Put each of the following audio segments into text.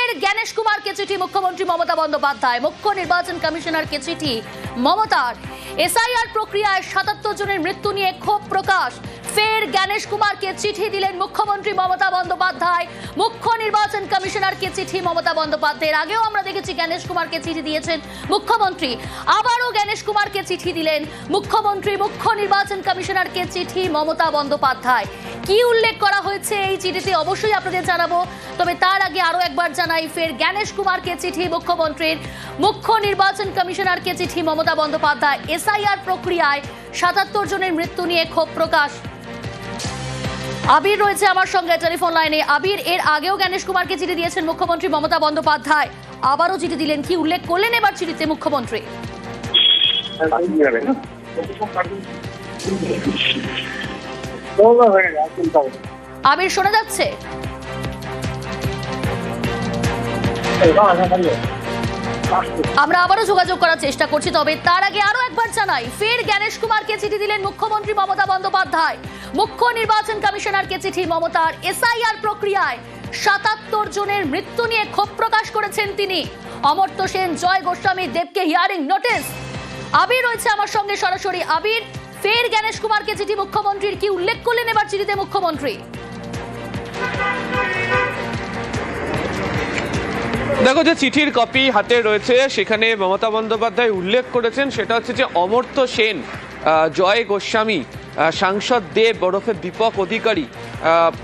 ফের জ্ঞানেশ কুমারকে চিঠি মুখ্যমন্ত্রী মমতা বন্দ্যোপাধ্যায়। মুখ্য নির্বাচন কমিশনারকে চিঠি মমতার। এসআইআর প্রক্রিয়ায় ৭৭ জনের মৃত্যু নিয়ে ক্ষোভ প্রকাশ। ফের জ্ঞানেশ কুমারকে চিঠি দিলেন মুখ্যমন্ত্রী মমতা বন্দ্যোপাধ্যায়। মুখ্য নির্বাচন কমিশনারকে চিঠি মমতা বন্দ্যোপাধ্যায়ের আগেও আমরা দেখেছি জ্ঞানেশ কুমারকে চিঠি দিয়েছেন মুখ্যমন্ত্রী, আবারও জ্ঞানেশ কুমারকে চিঠি দিলেন মুখ্যমন্ত্রী। মুখ্য নির্বাচন কমিশনারকে চিঠি মমতা বন্দ্যোপাধ্যায়। কি উল্লেখ করা হয়েছে এই চিঠিতে অবশ্যই আপনাদের জানাবো, তবে তার আগে আরো একবার জানাই, ফের জ্ঞানেশ কুমারকে চিঠি মুখ্যমন্ত্রীর। মুখ্য নির্বাচন কমিশনারকে চিঠি মমতা বন্দ্যোপাধ্যায়। এসআইআর প্রক্রিয়ায় ৭৭ জনের মৃত্যু নিয়ে ক্ষোভ প্রকাশ। আবির রয়েছে আমার সঙ্গে টেলিফোন লাইনে। আবির, এর আগেও জ্ঞানেশ কুমারকে চিঠি দিয়েছেন মুখ্যমন্ত্রী মমতা বন্দ্যোপাধ্যায়, আবারও চিঠি দিলেন, কি উল্লেখ করলেন এবার চিঠিতে মুখ্যমন্ত্রী? আবির, শোনা যাচ্ছে? আমরা আবারও যোগাযোগ করার চেষ্টা করছি, তবে তার আগে আরো একবার জানাই, ফের জ্ঞানেশ কুমারকে চিঠি দিলেন মুখ্যমন্ত্রী মমতা বন্দ্যোপাধ্যায়। মুখ্য নির্বাচন কমিশনারকে চিঠি মমতার। এসআইআর প্রক্রিয়ায় ৭৭ জনের মৃত্যু নিয়ে ক্ষোভ প্রকাশ করেছেন তিনি। অমর্ত্য সেন, জয় গোস্বামী দেবকে হিয়ারিং নোটিশ। আবির রয়েছে আমার সঙ্গে সরাসরি। আবির, ফের জ্ঞানেশ কুমারকে চিঠি মুখ্যমন্ত্রীর, কি উল্লেখ করলেন এবার চিঠিতে মুখ্যমন্ত্রী? দেখো, যে চিঠির কপি হাতে রয়েছে সেখানে মমতা বন্দ্যোপাধ্যায় উল্লেখ করেছেন সেটা হচ্ছে যে অমর্ত্য সেন, জয় গোস্বামী, সাংসদ দেব ওরফে দীপক অধিকারী,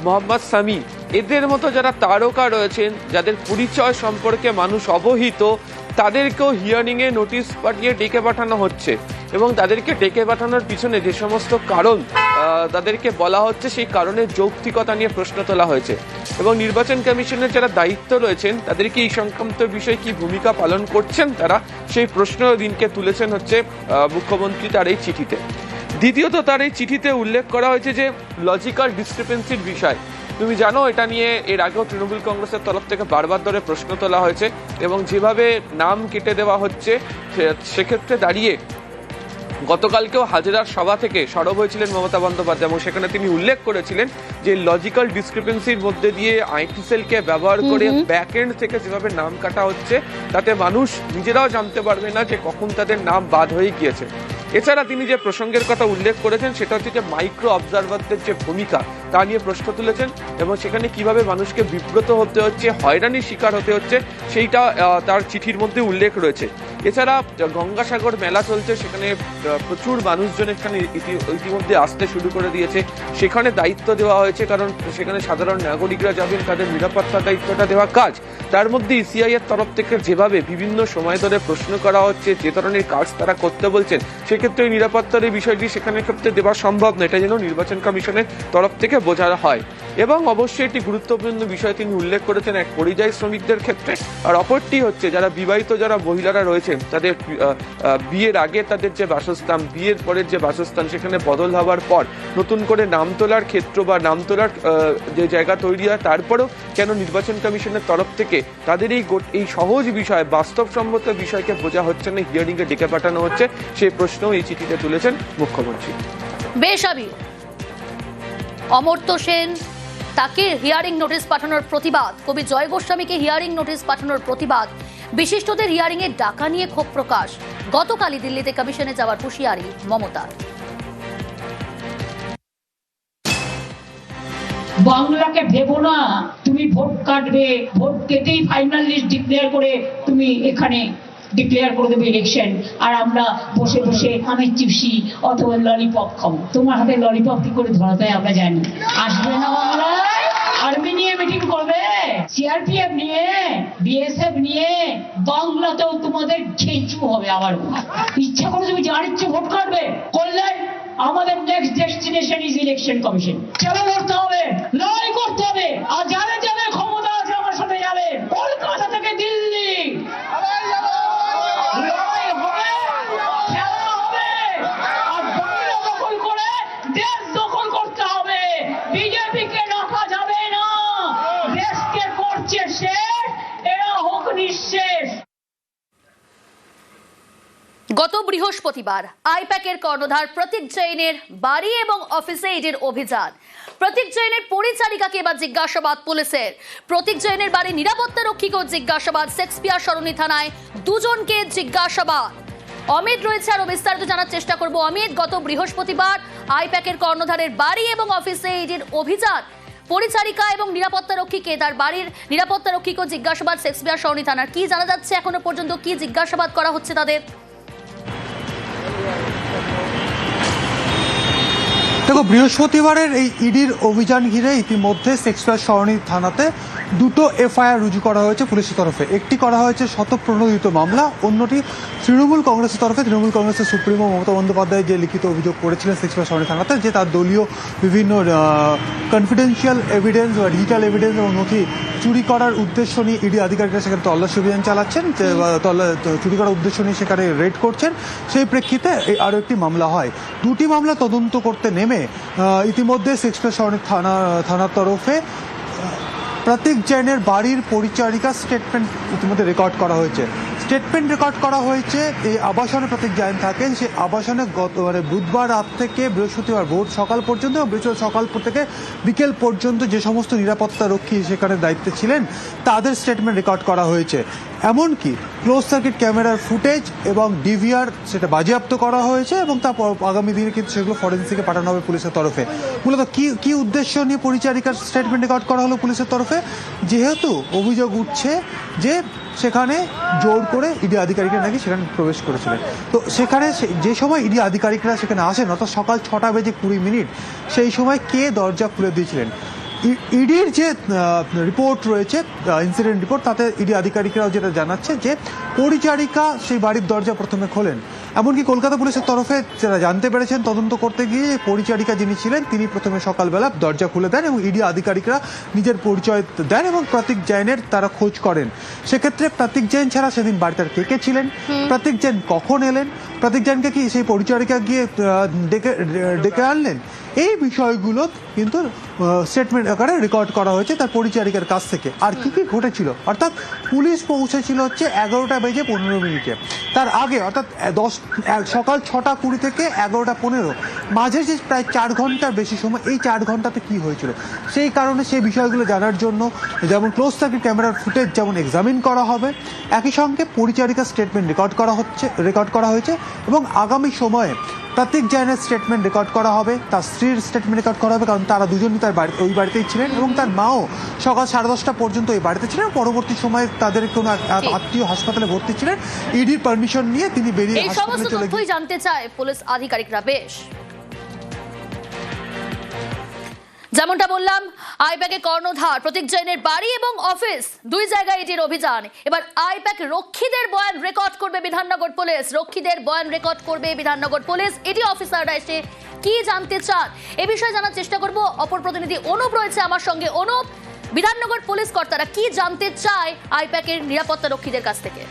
মোহাম্মদ সামি, এদের মতো যারা তারকা রয়েছেন, যাদের পরিচয় সম্পর্কে মানুষ অবহিত, তাদেরকেও হিয়ারিংয়ে নোটিশ পাঠিয়ে ডেকে পাঠানো হচ্ছে। এবং তাদেরকে ডেকে পাঠানোর পিছনে যে সমস্ত কারণ তাদেরকে বলা হচ্ছে, সেই কারণের যৌক্তিকতা নিয়ে প্রশ্ন তোলা হয়েছে। এবং নির্বাচন কমিশনের যারা দায়িত্ব রয়েছেন তাদেরকে এই সংক্রান্ত বিষয়ে কি ভূমিকা পালন করছেন তারা, সেই প্রশ্ন দিনকে তুলেছেন হচ্ছে মুখ্যমন্ত্রী তার এই চিঠিতে। দ্বিতীয়ত, তার এই চিঠিতে উল্লেখ করা হয়েছে যে লজিক্যাল ডিসক্রিপেন্সির বিষয়। তুমি জানো, এটা নিয়ে এর আগেও তৃণমূল কংগ্রেসের তরফ থেকে বারবার ধরে প্রশ্ন তোলা হয়েছে এবং যেভাবে নাম কেটে দেওয়া হচ্ছে সেক্ষেত্রে দাঁড়িয়ে গতকালকেও হাজরার সভা থেকে সরব হয়েছিলেন মমতা বন্দ্যোপাধ্যায় এবং সেখানে তিনি উল্লেখ করেছিলেন যে লজিক্যাল ডিসক্রিপেন্সির মধ্যে দিয়ে আইটি সেলকে ব্যবহার করে ব্যাকএন্ড থেকে যেভাবে নাম কাটা হচ্ছে তাতে মানুষ নিজেরাও জানতে পারবে না যে কখন তাদের নাম বাদ হয়ে গিয়েছে। এছাড়া তিনি যে প্রসঙ্গের কথা উল্লেখ করেছেন সেটা হচ্ছে যে মাইক্রো অবজারভারদের যে ভূমিকা তা নিয়ে প্রশ্ন তুলেছেন এবং সেখানে কিভাবে মানুষকে বিব্রত হতে হচ্ছে, হয়রানির শিকার হতে হচ্ছে, সেইটা তার চিঠির মধ্যে উল্লেখ রয়েছে। এছাড়া গঙ্গাসাগর মেলা চলছে, সেখানে প্রচুর মানুষজন এখানে ইতিমধ্যে আসতে শুরু করে দিয়েছে। সেখানে দায়িত্ব দেওয়া হয়েছে, কারণ সেখানে সাধারণ নাগরিকরা যাবেন, তাদের নিরাপত্তার দায়িত্বটা দেওয়া কাজ। তার মধ্যে ইসিআই এর তরফ থেকে যেভাবে বিভিন্ন সময় ধরে প্রশ্ন করা হচ্ছে, যে ধরনের কাজ তারা করতে বলছেন, সেক্ষেত্রে নিরাপত্তার এই বিষয়টি সেখানে ক্ষেত্রে দেওয়া সম্ভব নয়, এটা যেন নির্বাচন কমিশনের তরফ থেকে বোঝা হয়। এবং অবশ্যই একটি গুরুত্বপূর্ণ বিষয় তিনি উল্লেখ করেছেন এক পরিযায়ী শ্রমিকদের ক্ষেত্রে, আর অপরটি হচ্ছে যারা বিবাহিত যারা মহিলারা রয়েছেন তাদের বিয়ের আগে তাদের যে বাসস্থান, বিয়ের পরের যে বাসস্থান সেখানে বদল হওয়ার পর নতুন করে নাম তোলার ক্ষেত্র বা নাম তোলার যে জায়গা তৈরি হয়, তারপরেও কেন নির্বাচন কমিশনের তরফ থেকে তাদের এই সহজ বিষয়, বাস্তবসম্মত বিষয়কে বোঝা হচ্ছে না, হিয়ারিংয়ে ডেকে পাঠানো হচ্ছে, সেই প্রশ্নও এই চিঠিতে তুলেছেন মুখ্যমন্ত্রী। বেশ আবির, অমর্ত্য সেন তাকে হিয়ারিং নোটিশ পাঠানোর প্রতিবাদ, কবি জয় গোস্বামীকে হিয়ারিং নোটিশ পাঠানোর প্রতিবাদ, বিশিষ্টদের হিয়ারিং এর ডাকা নিয়ে ক্ষোভ প্রকাশ। গতকালই দিল্লিতে কমিশনে যাওয়ার হুঁশিয়ারি মমতার। বাংলাকে ভেবো না তুমি ভোট কাটবে, ভোট কেটেই ফাইনাল লিস্ট ডিক্লেয়ার করে তুমি এখানে ডিক্লেয়ার করে দেবে ইলেকশন, আর আমরা বসে বসে আমের চিপসি অথবা ললিপপ খাবো। তোমার হাতে ললিপপ কি করে ধরাতে আমরা জানি। আসবে না বাংলায়, আর্মি নিয়ে মিটিং করবে, সিআরপিএফ নিয়ে, বিএসএফ নিয়ে, বাংলাতেও তোমাদের খেঁচু হবে। আবার ইচ্ছা করে তুমি যার ইচ্ছে ভোট কাটবে, করলে আমাদের next destination is election commission. চলো করতে হবে, লড়াই করতে হবে, আর যারা যাদের ক্ষমতা আছে আমার সাথে যাবে, কলকাতা থেকে দিল্লি লড়াই হবে, খেলা হবে, আর বাংলা দখল করে দেশ দখল করতে হবে। বিজেপিকে রাখা যাবে না, দেশকে করছে শেষ, এরা হোক নিঃশেষ। গত বৃহস্পতিবার আইপ্যাকের কর্ণধার প্রতীক জৈনের বাড়ি এবং অফিসে ইডির অভিযান। প্রতীক জৈনের পরিচারিকাকে এবার জিজ্ঞাসাবাদ পুলিশের। প্রতীক জৈনের বাড়ি নিরাপত্তা রক্ষীকেও জিজ্ঞাসাবাদ। শেক্সপিয়ার সরণি থানায় দুজনকে জিজ্ঞাসাবাদ। অমিত রয়েছে, আরো বিস্তারিত জানার চেষ্টা করব। অমিত, গত বৃহস্পতিবার আইপ্যাকের কর্ণধারের বাড়ি এবং অফিসে ইডির অভিযান। পরিচারিকা এবং নিরাপত্তা রক্ষীকে, তার বাড়ির নিরাপত্তা রক্ষীকেও জিজ্ঞাসাবাদ শেক্সপিয়ার সরণি থানার। কি জানা যাচ্ছে এখনো পর্যন্ত, কি জিজ্ঞাসাবাদ করা হচ্ছে তাদের? দেখো, বৃহস্পতিবারের এই ইডির অভিযান ঘিরে ইতিমধ্যে শেক্সপিয়ার সরণি থানাতে দুটো এফআইআর রুজু করা হয়েছে পুলিশের তরফে। একটি করা হয়েছে শতপ্রণোদিত মামলা, অন্যটি তৃণমূল কংগ্রেসের তরফে তৃণমূল কংগ্রেসের সুপ্রিমো মমতা বন্দ্যোপাধ্যায় যে লিখিত অভিযোগ করেছিলেন শেক্সপিয়ার সরণি থানাতে, যে তার দলীয় বিভিন্ন কনফিডেন্সিয়াল এভিডেন্স বা ডিজিটাল এভিডেন্স এবং নথি চুরি করার উদ্দেশ্য নিয়ে ইডি আধিকারিকরা সেখানে তল্লাশি অভিযান চালাচ্ছেন, চুরি করার উদ্দেশ্য নিয়ে সেখানে রেড করছেন। সেই প্রেক্ষিতে আরও একটি মামলা হয়। দুটি মামলা তদন্ত করতে নেমে ইতিমধ্যে শেক্সপিয়ার সরণি থানার তরফে প্রতীক জৈনের বাড়ির পরিচারিকা স্টেটমেন্ট ইতিমধ্যে রেকর্ড করা হয়েছে। স্টেটমেন্ট রেকর্ড করা হয়েছে এই আবাসনে প্রতীক জৈন থাকেন, সেই আবাসনে বুধবার রাত থেকে বৃহস্পতিবার ভোর সকাল পর্যন্ত এবং বৃহস্পতিবার সকাল থেকে বিকেল পর্যন্ত যে সমস্ত নিরাপত্তা রক্ষী সেখানে দায়িত্বে ছিলেন তাদের স্টেটমেন্ট রেকর্ড করা হয়েছে। এমনকি ক্লোজ সার্কিট ক্যামেরার ফুটেজ এবং ডিভিআর সেটা বাজেয়াপ্ত করা হয়েছে এবং তারপর আগামী দিনে কিন্তু সেগুলো ফরেন্সিকে পাঠানো হবে পুলিশের তরফে। মূলত কি উদ্দেশ্য নিয়ে পরিচারিকার স্টেটমেন্ট রেকর্ড করা হলো পুলিশের তরফে? যেহেতু অভিযোগ উঠছে যে সেখানে জোর করে ইডি আধিকারিকরা নাকি সেখানে প্রবেশ করেছিলেন। তো সেখানে যে সময় ইডি আধিকারিকরা সেখানে আসেন, অর্থাৎ সকাল 6:20 সেই সময় কে দরজা খুলে দিয়েছিলেন? ইডির যে রিপোর্ট রয়েছে, ইনসিডেন্ট রিপোর্ট, তাতে ইডি আধিকারিকরাও যেটা জানাচ্ছে যে পরিচারিকা সেই বাড়ির দরজা প্রথমে খোলেন। এমনকি কলকাতা পুলিশের তরফে যারা জানতে পেরেছেন তদন্ত করতে গিয়ে পরিচারিকা যিনি ছিলেন তিনি প্রথমে সকালবেলা দরজা খুলে দেন এবং ইডি আধিকারিকরা নিজের পরিচয় দেন এবং প্রতীক জৈনের তারা খোঁজ করেন। সেক্ষেত্রে প্রতীক জৈন ছাড়া সেদিন বাড়িতে কে ছিলেন, প্রতীক জৈন কখন এলেন, প্রতীক জৈনকে কি সেই পরিচারিকা গিয়ে ডেকে আনলেন, এই বিষয়গুলো কিন্তু স্টেটমেন্ট আকারে রেকর্ড করা হয়েছে তার পরিচারিকার কাছ থেকে। আর কি ঘটেছিল, অর্থাৎ পুলিশ পৌঁছেছিল হচ্ছে 11:15, তার আগে অর্থাৎ সকাল 6:20 থেকে 11:15 মাঝে যে প্রায় 4 ঘন্টার বেশি সময়, এই 4 ঘন্টাতে কি হয়েছিল সেই কারণে সেই বিষয়গুলো জানার জন্য যেমন ক্লোজ সার্কিট ক্যামেরার ফুটেজ যেমন এক্সামিন করা হবে, একই সঙ্গে পরিচারিকার স্টেটমেন্ট রেকর্ড করা হয়েছে এবং আগামী সময়ে প্রতীক জৈনের স্টেটমেন্ট রেকর্ড করা হবে, তার স্ত্রীর স্টেটমেন্ট রেকর্ড করা হবে, কারণ তারা দুজনই তার ওই বাড়িতেই ছিলেন এবং তার মাও সকাল 10:30 পর্যন্ত ওই বাড়িতে ছিলেন। পরবর্তী সময়ে তাদের কোনো আত্মীয় হাসপাতালে ভর্তি ছিলেন, ইডির পারমিশন নিয়ে তিনি বেরিয়ে হাসপাতালে চলে গেলেন। জানতে চায় পুলিশ আধিকারিকরা। বেশ, যেমনটা বললাম, আইপ্যাকের কর্ণধার প্রতীক জৈনের বাড়ি এবং অফিস দুই জায়গায় ইডির অভিযান। এবার আইপ্যাক রক্ষীদের বয়ান রেকর্ড করবে বিধাননগর পুলিশ। ইডি অফিসাররা এসে কি জানতে চান এ বিষয়ে জানার চেষ্টা করব। অপর প্রতিনিধি অনুপ রয়েছে আমার সঙ্গে। অনুপ, বিধাননগর পুলিশ কর্তারা কি জানতে চায় আইপ্যাকের নিরাপত্তা রক্ষীদের কাছ থেকে?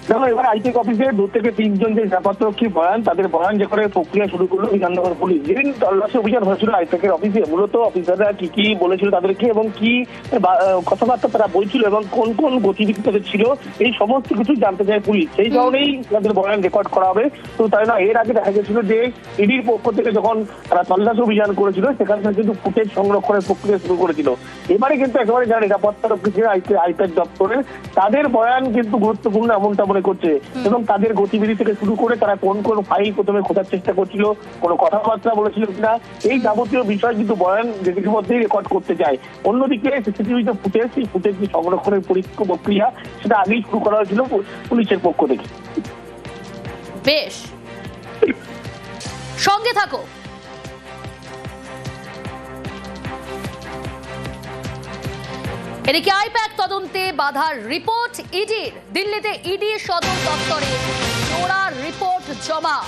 দেখো, এবার আইপ্যাক অফিসে 2 থেকে 3 জন যে নিরাপত্তারক্ষী তাদের বয়ান যে করে প্রক্রিয়া শুরু করলো বিধাননগর পুলিশ। যেদিন তল্লাশি অভিযান হয়েছিল আইপ্যাকের অফিসে, মূলত অফিসাররা কি বলেছিল তাদেরকে এবং কি কথাবার্তা তারা বলছিল এবং কোন কোন গতিবিধি তাদের ছিল, এই সমস্ত কিছু জানতে চায় পুলিশ। সেই কারণেই তাদের বয়ান রেকর্ড করা হবে। তো তাই না, এর আগে দেখা গেছিল যে ইডির পক্ষ থেকে যখন তারা তল্লাশি অভিযান করেছিল সেখান থেকে কিন্তু ফুটেজ সংরক্ষণের প্রক্রিয়া শুরু করেছিল। এবারে কিন্তু একেবারে যারা নিরাপত্তারক্ষী ছিল আইপ্যাক দপ্তরের, তাদের বয়ান কিন্তু গুরুত্বপূর্ণ এমনটা মনে করছে এবং তাদের গতিবিধি থেকে শুরু করে তারা কোন কোন ফাইল প্রথমে খোঁজার চেষ্টা করছিল, কোনো কথাবার্তা বলেছিল কিনা, এই যাবতীয় বিষয় কিন্তু বয়ান যেটির মধ্যেই রেকর্ড করতে চায়। অন্যদিকে সিসিটিভি যে ফুটেজ, সেই ফুটেজ সংরক্ষণের প্রক্রিয়া সেটা আগেই শুরু করা হয়েছিল পুলিশের পক্ষ থেকে। বেশ, সঙ্গে থাকো। এদিকে আইপ্যাক তদন্তে বাধার রিপোর্ট ইডির। দিল্লিতে ইডি সদর দপ্তরে জোড়া রিপোর্ট জমা।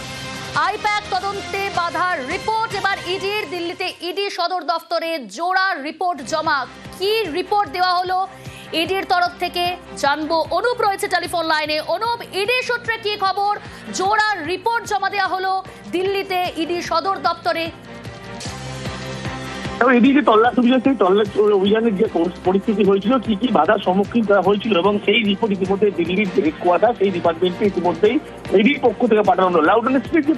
আইপ্যাক তদন্তে বাধার রিপোর্ট এবার ইডির। দিল্লিতে ইডি সদর দপ্তরে জোড়া রিপোর্ট জমা। কি রিপোর্ট দেওয়া হলো ইডির তরফ থেকে জানবো। অনুপ রয়েছে টেলিফোন লাইনে। অনুপ, ইডি সূত্রে কি খবর? জোড়া রিপোর্ট জমা দেওয়া হলো দিল্লিতে ইডি সদর দপ্তরে। এবং এদিকে যে তল্লাশি অভিযান, সেই তল্লাশি অভিযানের যে পরিস্থিতি হয়েছিল, কি কি বাধার সম্মুখীন করা হয়েছিল, এবং সেই রিপোর্ট ইতিমধ্যে দিল্লির যে হেডকোয়ার্টার, সেই ডিপার্টমেন্টে ইতিমধ্যেই ইডির পক্ষ থেকে পাঠানো হলো। লাউডন স্ট্রিট যে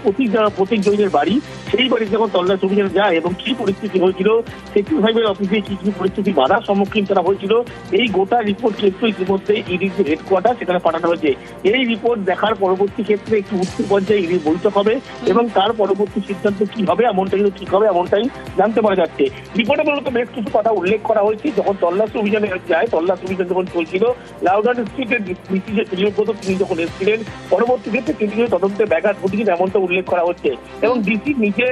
প্রতীক জৈনের বাড়ি, সেই বাড়িতে যখন তল্লাশি অভিযান যায় এবং কি পরিস্থিতি হয়েছিল, সেক্টর 5 এর অফিসে কি কি পরিস্থিতি বাধার সম্মুখীন করা হয়েছিল, এই গোটা রিপোর্ট কিন্তু ইতিমধ্যে ইডির যে হেডকোয়ার্টার সেখানে পাঠানো হয়েছে। এই রিপোর্ট দেখার পরবর্তী ক্ষেত্রে একটি উচ্চ পর্যায়ে ইডির বৈঠক হবে এবং তার পরবর্তী সিদ্ধান্ত কি হবে এমনটা কিন্তু ঠিক হবে এমনটাই জানতে পারা যাচ্ছে। রিপোর্টে মূলত বেশ কিছু কথা উল্লেখ করা হয়েছে। যখন তল্লাশি অভিযানে যায়, তল্লাশি অভিযান যখন চলছিল, লাউডন স্ট্রিটের ডিসি যে প্রিয়ব্রত, তিনি যখন এসেছিলেন, পরবর্তী ক্ষেত্রে তিনি তদন্তে ব্যাঘাত ঘটিয়েছেন এমনটা উল্লেখ করা হচ্ছে। এবং ডিসি নিজে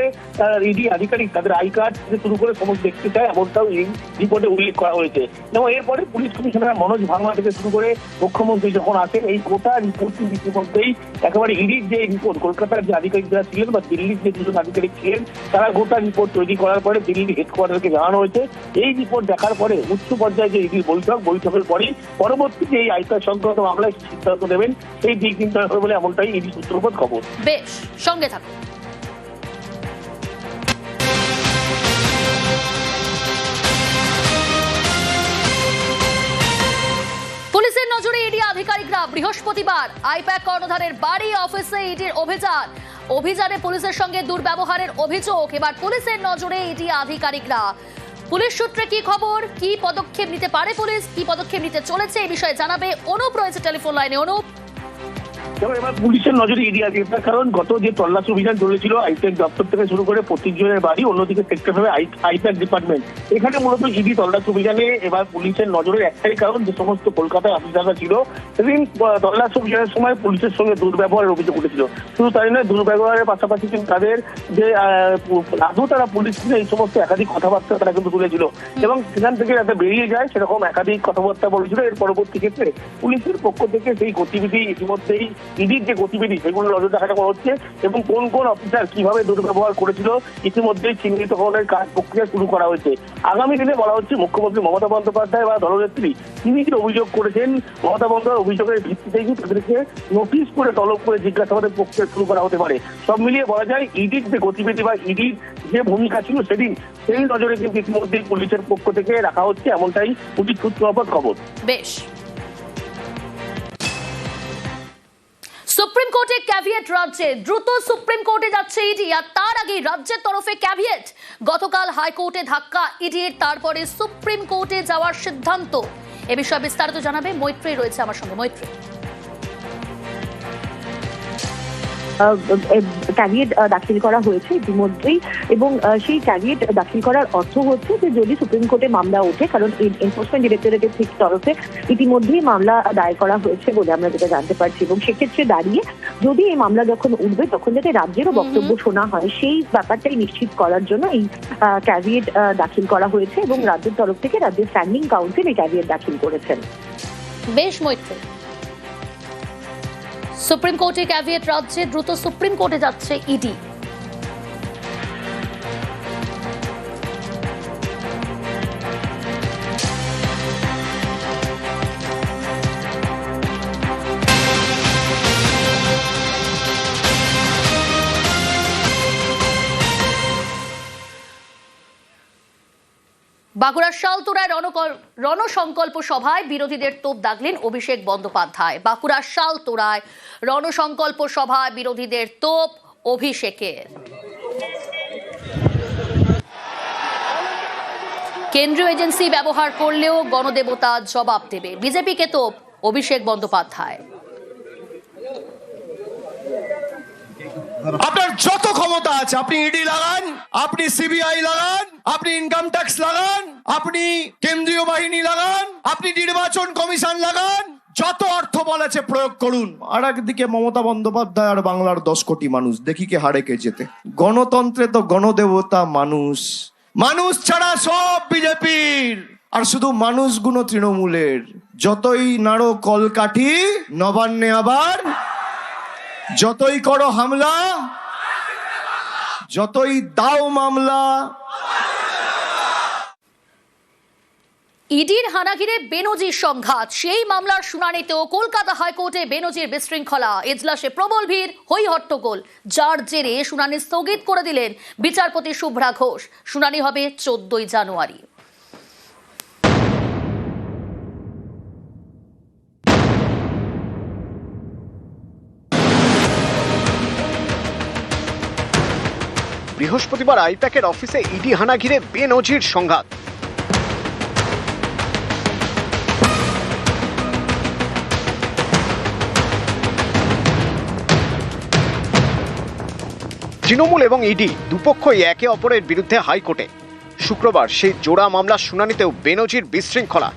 ইডি আধিকারিক তাদের আই কার্ড থেকে শুরু করে সমস্ত দেখতে চায় এমনটাও এই রিপোর্টে উল্লেখ করা হয়েছে। এবং এরপরে পুলিশ কমিশনার মনোজ ভার্মা থেকে শুরু করে মুখ্যমন্ত্রী যখন আসেন, এই গোটা রিপোর্টটি ইতিমধ্যেই একেবারে ইডির যে রিপোর্ট, কলকাতার যে আধিকারিক যারা ছিলেন বা দিল্লির যে দুজন আধিকারিক ছিলেন, তারা গোটা রিপোর্ট তৈরি করার পরে দিল্লি হেডকোয়ার্টারকে জানানো হয়েছে। এই রিপোর্ট দেখার পরে উচ্চ পর্যায়ে যে ইডির বৈঠকের পরেই পরবর্তী যে এই আইকার সংক্রান্ত মামলায় সিদ্ধান্ত নেবেন, সেই দিক নির্ধারণ হবে বলে এমনটাই ইডি সূত্রপাত খবর। বেশ, সঙ্গে থাকুন। পুলিশের নজরে ইডি আধিকারিকরা বৃহস্পতিবার আইপ্যাক কর্ণধারের বাড়ি অফিসে ইডির অভিযানে পুলিশের সঙ্গে দুর্ব্যবহারের অভিযোগ। এবার পুলিশের নজরে ইডি আধিকারিকরা। পুলিশ সূত্রে কি খবর, কি পদক্ষেপ নিতে পারে পুলিশ, কি পদক্ষেপ নিতে চলেছে, এই বিষয়ে জানাবে অনুপ রয়েছে টেলিফোন লাইনে। অনুপ, এবার পুলিশের নজরে ইডি আছে, কারণ গত যে তল্লাশি অভিযান চলেছিল আইপ্যাক দপ্তর থেকে শুরু করে প্রতীক জনের বাড়ি, অন্যদিকে সেক্টর হবে আইপ্যাক ডিপার্টমেন্ট, এখানে মূলত ইডি তল্লাশি অভিযানে এবার পুলিশের নজরের একটাই কারণ, যে সমস্ত কলকাতায় অফিসাররা ছিল সেদিন তল্লাশি অভিযানের সময় পুলিশের সঙ্গে দুর্ব্যবহারের অভিযোগ উঠেছিল। শুধু তাই নয়, দুর্ব্যবহারের পাশাপাশি কিন্তু তাদের যে আদৌ তারা পুলিশ এই সমস্ত একাধিক কথাবার্তা তারা কিন্তু তুলেছিল এবং সেখান থেকে যাতে বেরিয়ে যায় সেরকম একাধিক কথাবার্তা বলেছিল। এর পরবর্তী ক্ষেত্রে পুলিশের পক্ষ থেকে সেই গতিবিধি ইতিমধ্যেই ইডির যে গতিবিধি সেগুলো নজর রাখা হচ্ছে এবং কোন কোন অফিসার কিভাবে দুর্ব্যবহার করেছিল ইতিমধ্যেই চিহ্নিতকরণের কাজ প্রক্রিয়া শুরু করা হয়েছে। আগামী দিনে বলা হচ্ছে মুখ্যমন্ত্রী মমতা বন্দ্যোপাধ্যায় বা দলনেত্রী তিনি যে অভিযোগ করেছেন, মমতা বন্দ্যোপাধ্যায় অভিযোগের ভিত্তিতেই তাদেরকে নোটিশ করে তলব করে জিজ্ঞাসাবাদের প্রক্রিয়া শুরু করা হতে পারে। সব মিলিয়ে বলা যায় ইডির যে গতিবিধি বা ইডির যে ভূমিকা ছিল সেদিন সেই নজরে কিন্তু ইতিমধ্যেই পুলিশের পক্ষ থেকে রাখা হচ্ছে এমনটাই পুলিশ সূত্রপাত খবর। বেশ। সুপ্রিম কোর্টে ক্যাভিয়েট রাজ্যে, দ্রুত সুপ্রিম কোর্টে যাচ্ছে ইডি, আর তার আগে রাজ্যের তরফে ক্যাভিয়েট। গতকাল হাইকোর্টে ধাক্কা ইডির, তারপরে সুপ্রিম কোর্টে যাওয়ার সিদ্ধান্ত। এ বিষয়ে বিস্তারিত জানাবে মৈত্রী রয়েছে আমার সঙ্গে। মৈত্রী, ক্যাভিয়েট দাখিল করা হয়েছে ইতিমধ্যেই এবং সেই ক্যাভিয়েট দাখিল করার অর্থ হচ্ছে যে যদি সুপ্রিম কোর্টে মামলা ওঠে, কারণ এনফোর্সমেন্ট ডিরেক্টরেটের তরফে ইতিমধ্যেই মামলা দায়ের করা হয়েছে বলে আমরা যেটা জানতে পারছি, এবং সেক্ষেত্রে দাঁড়িয়ে যদি এই মামলা যখন উঠবে তখন যাতে রাজ্যেরও বক্তব্য শোনা হয় সেই ব্যাপারটাই নিশ্চিত করার জন্য এই ক্যাভিয়েট দাখিল করা হয়েছে এবং রাজ্যের তরফ থেকে রাজ্যের স্ট্যান্ডিং কাউন্সিল এই ক্যাভিয়েট দাখিল করেছেন। বেশ মৈত্রী, সুপ্রিম কোর্টে ক্যাভিয়েট রাজ্যে, দ্রুত সুপ্রিম কোর্টে যাচ্ছে ইডি। বাঁকুড়ার শালতোড়ায় রণসংকল্প সভায় বিরোধীদের তোপ দাগলেন অভিষেক বন্দ্যোপাধ্যায়। বাঁকুড়ার শালতোড়ায় রণসংকল্প সভায় বিরোধীদের তোপ অভিষেকের। কেন্দ্রীয় এজেন্সি ব্যবহার করলেও গণদেবতা জবাব দেবে, বিজেপিকে তোপ অভিষেক বন্দ্যোপাধ্যায়। আপনার যত ক্ষমতা আছে আপনি ইডি লাগান, আপনি সিবিআই লাগান, আপনি ইনকাম ট্যাক্স লাগান, আপনি কেন্দ্রীয় বাহিনী লাগান, আপনি নির্বাচন কমিশন লাগান, যত অর্থ বলেছে প্রয়োগ করুন। আর একদিকে মমতা বন্দ্যোপাধ্যায় আর বাংলার 10 কোটি মানুষ, দেখি কে হারে কে যেতে। গণতন্ত্রে তো গণদেবতা মানুষ, মানুষ ছাড়া সব বিজেপির, আর শুধু মানুষগুলো তৃণমূলের। যতই নাড়ো কলকাঠি নবান্নে আবার, যতই করো হামলা, যতই দাও মামলা। ইডির হানাঘিরে বেনজির সংঘাত, সেই মামলার শুনানিতেও কলকাতা হাইকোর্টে বেনজির বিশৃঙ্খলা, এজলাসে প্রবল ভিড়, হই হট্টগোল, যার জেরে শুনানি স্থগিত করে দিলেন বিচারপতি শুভ্রা ঘোষ। শুনানি হবে 14ই জানুয়ারি। বৃহস্পতিবার আইপ্যাকের অফিসে ইডি হানা ঘিরে বেনজির সংঘাত। তৃণমূল এবং ইডি দুপক্ষই একে অপরের বিরুদ্ধে হাইকোর্টে। শুক্রবার সেই জোড়া মামলার শুনানিতেও বেনজির বিশৃঙ্খলা,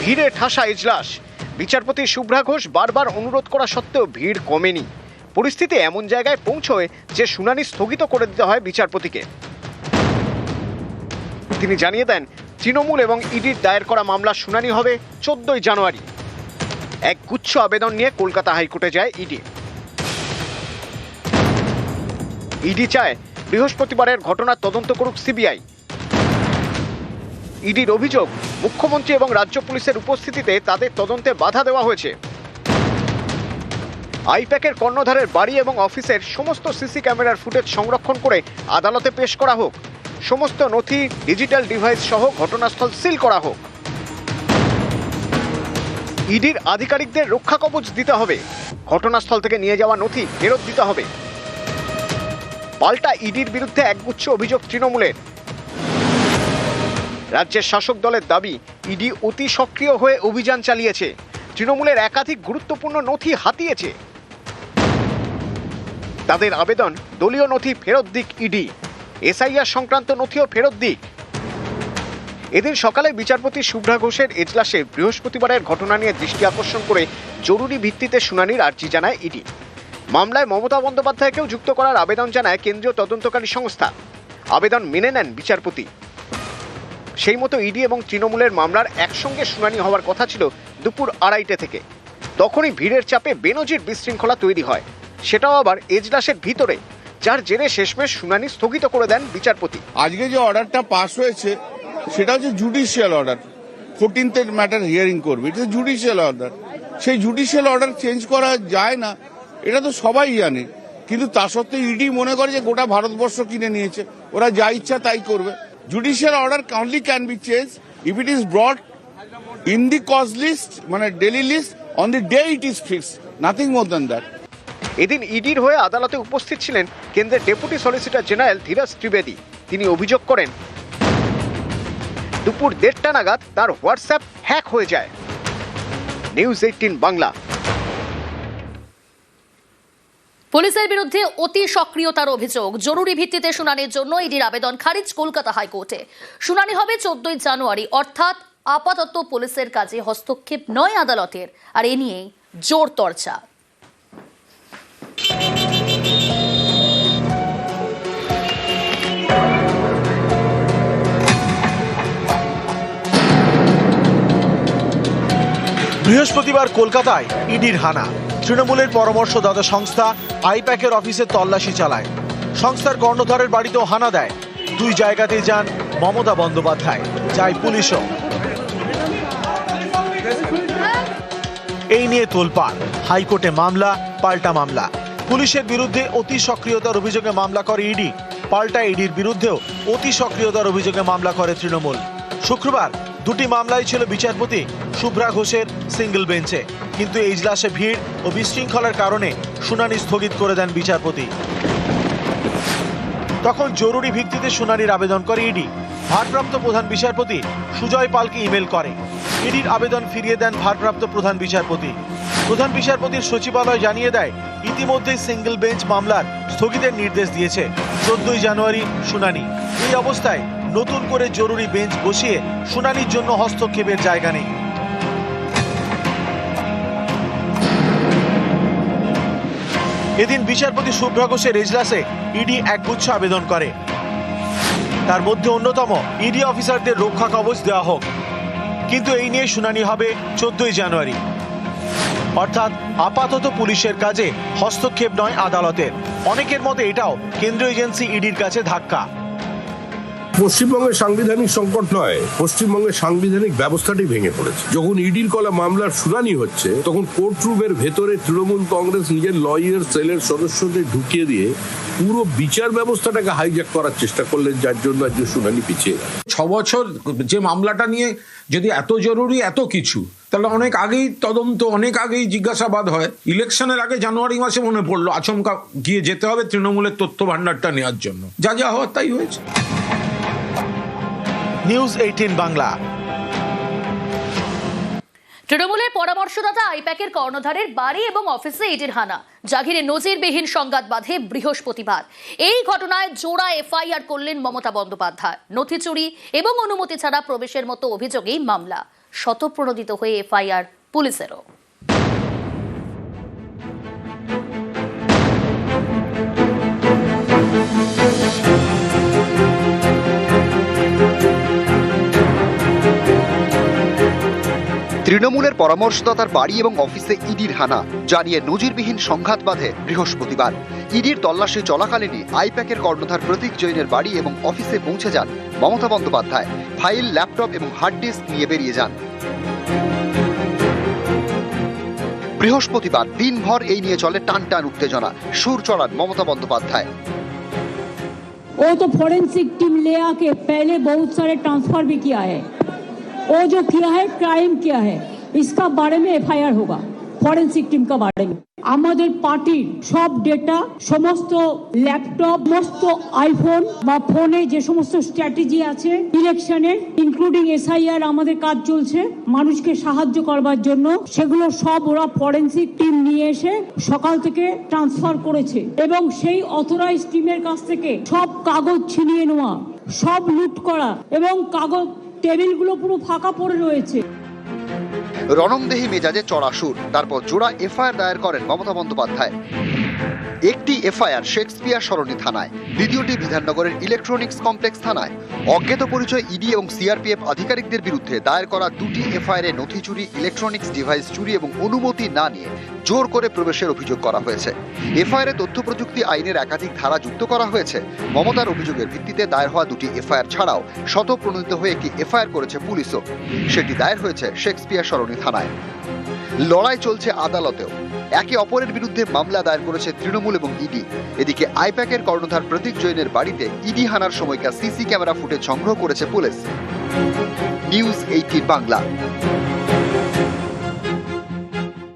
ভিড়ে ঠাসা এজলাস। বিচারপতি শুভ্রা ঘোষ বারবার অনুরোধ করা সত্ত্বেও ভিড় কমেনি। পরিস্থিতি এমন জায়গায় পৌঁছয় যে শুনানি স্থগিত করে দিতে হয় বিচারপতিকে। তিনি জানিয়ে দেন, তৃণমূল এবং ইডির দায়ের করা মামলার শুনানি হবে 14ই জানুয়ারি। এক গুচ্ছ আবেদন নিয়ে কলকাতা হাইকোর্টে যায় ইডি। ইডি চায় বৃহস্পতিবারের ঘটনার তদন্ত করুক সিবিআই। ইডির অভিযোগ, মুখ্যমন্ত্রী এবং রাজ্য পুলিশের উপস্থিতিতে তাদের তদন্তে বাধা দেওয়া হয়েছে। আইপ্যাকের কর্ণধারের বাড়ি এবং অফিসের সমস্ত সিসি ক্যামেরার ফুটেজ সংরক্ষণ করে আদালতে পেশ করা হোক। সমস্ত নথি, ডিজিটাল ডিভাইস সহ ঘটনাস্থল সিল করা হোক। ইডির আধিকারিকদের রক্ষা কবচ দিতে হবে। ঘটনাস্থল থেকে নিয়ে যাওয়া নথি ফেরত দিতে হবে। পাল্টা ইডির বিরুদ্ধে একগুচ্ছ অভিযোগ তৃণমূলের। রাজ্যের শাসক দলের দাবি, ইডি অতি সক্রিয় হয়ে অভিযান চালিয়েছে, তৃণমূলের একাধিক গুরুত্বপূর্ণ নথি হাতিয়েছে। তাদের আবেদন, দলীয় নথি ফেরত দিক ইডি, এসআইআর সংক্রান্ত নথিও ফেরত দিক। এদিন সকালে বিচারপতি শুভ্রা ঘোষের এজলাসে বৃহস্পতিবারের ঘটনা নিয়ে দৃষ্টি আকর্ষণ করে জরুরি ভিত্তিতে শুনানির আর্জি জানায় ইডি। মামলায় মমতা বন্দ্যোপাধ্যায়কেও যুক্ত করার আবেদন জানায় কেন্দ্রীয় তদন্তকারী সংস্থা। আবেদন মেনে নেন বিচারপতি। সেই মতো ইডি এবং তৃণমূলের মামলার একসঙ্গে শুনানি হওয়ার কথা ছিল দুপুর 2:30 থেকে। তখনই ভিড়ের চাপে বেনজির বিশৃঙ্খলা তৈরি হয়, সেটাও আবার এজলাসের ভিতরে, যার জেরে শেষমেশ শুনানি স্থগিত করে দেন বিচারপতি। আজকে যে অর্ডারটা পাস হয়েছে সেটা হচ্ছে judicial order. 14th matter hearing করবে, এটা জুডিশিয়াল অর্ডার। সেই জুডিশিয়াল অর্ডার চেঞ্জ করা যায় না, এটা তো সবাই জানে। কিন্তু তা সত্ত্বেও ইডি মনে করে যে গোটা ভারতবর্ষ কিনে নিয়েছে, ওরা যা ইচ্ছা তাই করবে। Judicial order only can be changed if it is brought in the cause list, মানে daily list, on the day it is fixed, nothing more than that. এদিন ইডির হয়ে আদালতে উপস্থিত ছিলেন কেন্দ্রের deputy solicitor general Dhiraj Trivedi. তিনি অভিযোগ করেন, দুপুর 1:30 নাগাদ তার হোয়াটসঅ্যাপ হ্যাক হয়ে যায়। নিউজ 18 বাংলা। পুলিশের বিরুদ্ধে অতি সক্রিয়তার অভিযোগ, জরুরি ভিত্তিতে শুনানির জন্য ইডির আবেদন খারিজ কলকাতা হাইকোর্টে। শুনানি হবে 14ই জানুয়ারি, অর্থাৎ আপাতত পুলিশের কাজে হস্তক্ষেপ নয় আদালতের, আর এ নিয়েই জোর চর্চা। বৃহস্পতিবার কলকাতায় ইডির হানা। তৃণমূলের পরামর্শদাতা সংস্থা আইপ্যাকের অফিসে তল্লাশি চালায়। সংস্থার কর্ণধারের বাড়িতেও হানা দেয়। দুই জায়গাতেই যান মমতা বন্দ্যোপাধ্যায়, যায় পুলিশও। এই নিয়ে তোলপাড়, হাইকোর্টে মামলা, পাল্টা মামলা। পুলিশের বিরুদ্ধে অতি সক্রিয়তার অভিযোগে মামলা করে ইডি, পাল্টা ইডির বিরুদ্ধেও অতি সক্রিয়তার অভিযোগে মামলা করে তৃণমূল। শুক্রবার দুটি মামলাই ছিল বিচারপতি শুভ্রা ঘোষের সিঙ্গেল বেঞ্চে, কিন্তু এজলাসে ভিড় ও বিশৃঙ্খলার কারণে শুনানি স্থগিত করে দেন বিচারপতি। তখন জরুরি ভিত্তিতে শুনানির আবেদন করে ইডি। ভারপ্রাপ্ত প্রধান বিচারপতি সুজয় পালকে ইমেল করে। ইডির আবেদন ফিরিয়ে দেন ভারপ্রাপ্ত প্রধান বিচারপতি। প্রধান বিচারপতির সচিবালয় জানিয়ে দেয়, ইতিমধ্যেই সিঙ্গেল বেঞ্চ মামলার স্থগিতের নির্দেশ দিয়েছে। 14ই জানুয়ারি শুনানি। এই অবস্থায় নতুন করে জরুরি বেঞ্চ বসিয়ে শুনানির জন্য হস্তক্ষেপের জায়গা নেই। এদিন বিচারপতি শুভ্রা ঘোষের এজলাসে ইডি একগুচ্ছ আবেদন করে। তার মধ্যে অন্যতম, ইডি অফিসারদের রক্ষা কবচ দেওয়া হোক। কিন্তু এই নিয়ে শুনানি হবে 14ই জানুয়ারি, অর্থাৎ আপাতত পুলিশের কাজে হস্তক্ষেপ নয় আদালতের। অনেকের মতে এটাও কেন্দ্রীয় এজেন্সি ইডির কাছে ধাক্কা। পশ্চিমবঙ্গের সাংবিধানিক সংকট নয়, পশ্চিমবঙ্গের সাংবিধানিক ব্যবস্থাটি ভেঙে পড়েছে। যখন ইডির করা মামলার শুনানি হচ্ছে তখন কোর্ট রুমের ভেতরে তৃণমূল কংগ্রেস নিজের লয়ার সেলের সদস্যদের ঢুকিয়ে দিয়ে পুরো বিচার ব্যবস্থাটাকে হাইজ্যাক করার চেষ্টা করলেন, যার জন্য আজকে শুনানি পিছিয়ে গেল। 6 বছর যে মামলাটা নিয়ে যদি এত জরুরি এত কিছু, তাহলে অনেক আগেই তদন্ত, অনেক আগেই জিজ্ঞাসাবাদ হয়। ইলেকশনের আগে জানুয়ারি মাসে মনে পড়লো আচমকা গিয়ে যেতে হবে তৃণমূলের তথ্য ভান্ডারটা নেওয়ার জন্য। যা যা হওয়ার তাই হয়েছে। নিউজ 18 বাংলা। তৃণমূলের পরামর্শদাতা আইপ্যাকের কর্ণধারের বাড়ি এবং অফিসে ইডির হানা, যা ঘিরে নজিরবিহীন সংঘাত বাঁধে বৃহস্পতিবার। এই ঘটনায় জোড়া এফআইআর করলেন মমতা বন্দ্যোপাধ্যায়। নথি চুরি এবং অনুমতি ছাড়া প্রবেশের মতো অভিযোগেই মামলা। স্বতঃপ্রণোদিত হয়ে এফআইআর পুলিশেরও। তৃণমূলের পরামর্শদাতার বাড়ি এবং অফিসে ইডির হানা, জানিয়ে নজিরবিহীন সংঘাত বাঁধে বৃহস্পতিবার। ইডির তল্লাশি চলাকালীনই আইপ্যাকের কর্ণধার প্রতীক জৈনের বাড়ি এবং অফিসে পৌঁছে যান মমতা বন্দ্যোপাধ্যায়। ফাইল, ল্যাপটপ এবং হার্ড ডিস্ক নিয়ে বেরিয়ে যান। বৃহস্পতিবার দিনভর এই নিয়ে চলে টান টান উত্তেজনা। সুর চড়ান মমতা বন্দ্যোপাধ্যায়। वो तो फॉरेंसिक टीम ले आके पहले बहुत सारे ट्रांसफर भी किया है। वो जो किया है क्राइम किया है, इसका बारे में एफआईआर होगा फॉरेंसिक टीम का बारे में। আমাদের পার্টির সব ডেটা, সমস্ত ল্যাপটপ, সমস্ত আইফোন বা ফোনে যে সমস্ত স্ট্র্যাটেজি আছে ইলেকশনের, ইনক্লুডিং এসআইআর আমাদের কাজ চলছে মানুষকে সাহায্য করবার জন্য, সেগুলো সব ওরা ফরেন্সিক টিম নিয়ে এসে সকাল থেকে ট্রান্সফার করেছে এবং সেই অথরাইজ টিমের কাছ থেকে সব কাগজ ছিনিয়ে নেওয়া, সব লুট করা এবং কাগজ টেবিলগুলো পুরো ফাঁকা পড়ে রয়েছে। রণংদেহী মেজাজে চড়া সুর। তারপর জোড়া এফআইআর দায়ের করেন মমতা বন্দ্যোপাধ্যায়। একটি এফআইআর শেক্সপিয়ার সরণি থানায়, দ্বিতীয়টি বিধাননগরের ইলেকট্রনিক্স কমপ্লেক্স থানায়। অজ্ঞাত পরিচয় ইডি এবং সিআরপিএফ আধিকারিকদের বিরুদ্ধে দায়ের করা দুটি এফআইআরে নথি চুরি, ইলেকট্রনিক্স ডিভাইস চুরি এবং অনুমতি না নিয়ে জোর করে প্রবেশের অভিযোগ করা হয়েছে। এফআইআরে তথ্য প্রযুক্তি আইনের একাধিক ধারা যুক্ত করা হয়েছে। মমতার অভিযোগের ভিত্তিতে দায়ের হওয়া দুটি এফআইআর ছাড়াও স্বতঃপ্রণোদিত হয়ে একটি এফআইআর করেছে পুলিশও। সেটি দায়ের হয়েছে শেক্সপিয়ার সরণি থানায়। লড়াই চলছে আদালতেও। একে অপরের বিরুদ্ধে মামলা দায়ের করেছে তৃণমূল এবং ইডি। এদিকে আইপ্যাকের কর্ণধার প্রতীক জৈনের বাড়িতে ইডি হানার সময়কার সিসি ক্যামেরা ফুটেজ সংগ্রহ করেছে পুলিশ। নিউজ 18 বাংলা।